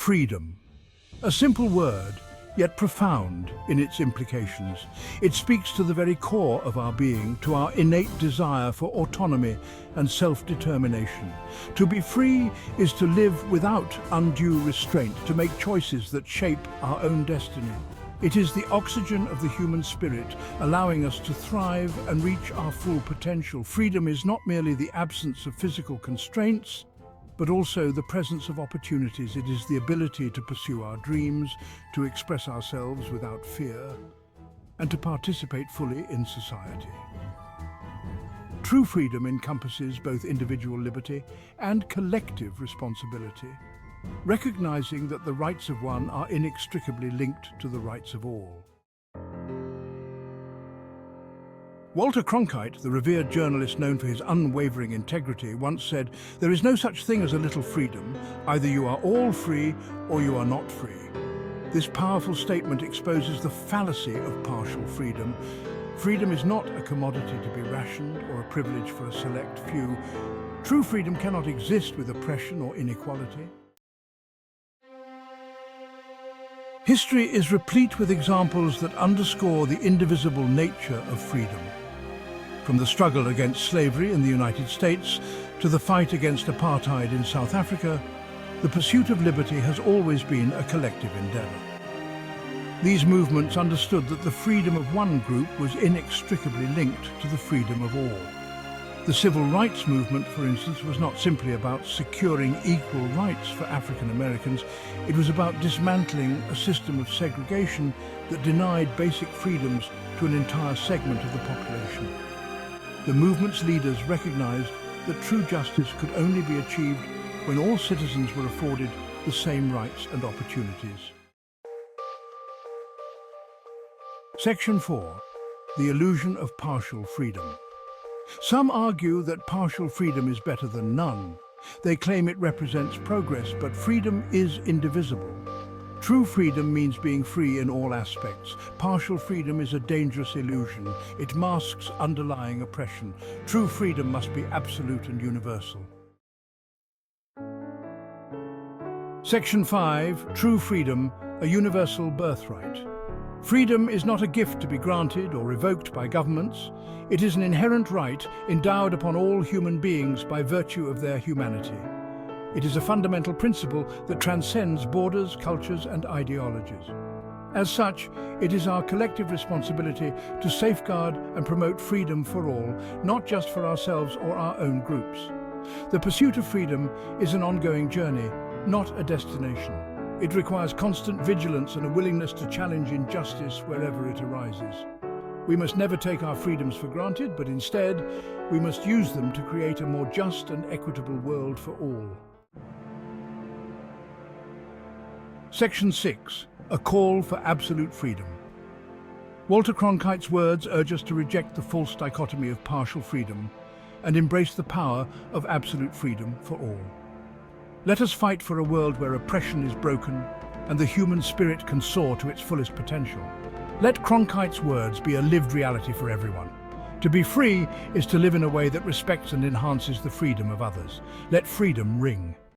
Freedom. A simple word, yet profound in its implications. It speaks to the very core of our being, to our innate desire for autonomy and self-determination. To be free is to live without undue restraint, to make choices that shape our own destiny. It is the oxygen of the human spirit, allowing us to thrive and reach our full potential. Freedom is not merely the absence of physical constraints, but also the presence of opportunities. It is the ability to pursue our dreams, to express ourselves without fear, and to participate fully in society. True freedom encompasses both individual liberty and collective responsibility, recognizing that the rights of one are inextricably linked to the rights of all. Walter Cronkite, the revered journalist known for his unwavering integrity, once said, "There is no such thing as a little freedom. Either you are all free or you are not free." This powerful statement exposes the fallacy of partial freedom. Freedom is not a commodity to be rationed or a privilege for a select few. True freedom cannot exist with oppression or inequality. History is replete with examples that underscore the indivisible nature of freedom. From the struggle against slavery in the United States to the fight against apartheid in South Africa, the pursuit of liberty has always been a collective endeavor. These movements understood that the freedom of one group was inextricably linked to the freedom of all. The civil rights movement, for instance, was not simply about securing equal rights for African Americans. It was about dismantling a system of segregation that denied basic freedoms to an entire segment of the population. The movement's leaders recognized that true justice could only be achieved when all citizens were afforded the same rights and opportunities. Section 4. The illusion of partial freedom. Some argue that partial freedom is better than none. They claim it represents progress, but freedom is indivisible. True freedom means being free in all aspects. Partial freedom is a dangerous illusion. It masks underlying oppression. True freedom must be absolute and universal. Section 5. True freedom, a universal birthright. Freedom is not a gift to be granted or revoked by governments. It is an inherent right endowed upon all human beings by virtue of their humanity. It is a fundamental principle that transcends borders, cultures, and ideologies. As such, it is our collective responsibility to safeguard and promote freedom for all, not just for ourselves or our own groups. The pursuit of freedom is an ongoing journey, not a destination. It requires constant vigilance and a willingness to challenge injustice wherever it arises. We must never take our freedoms for granted, but instead, we must use them to create a more just and equitable world for all. Section 6. A call for absolute freedom. Walter Cronkite's words urge us to reject the false dichotomy of partial freedom and embrace the power of absolute freedom for all. Let us fight for a world where oppression is broken and the human spirit can soar to its fullest potential. Let Cronkite's words be a lived reality for everyone. To be free is to live in a way that respects and enhances the freedom of others. Let freedom ring.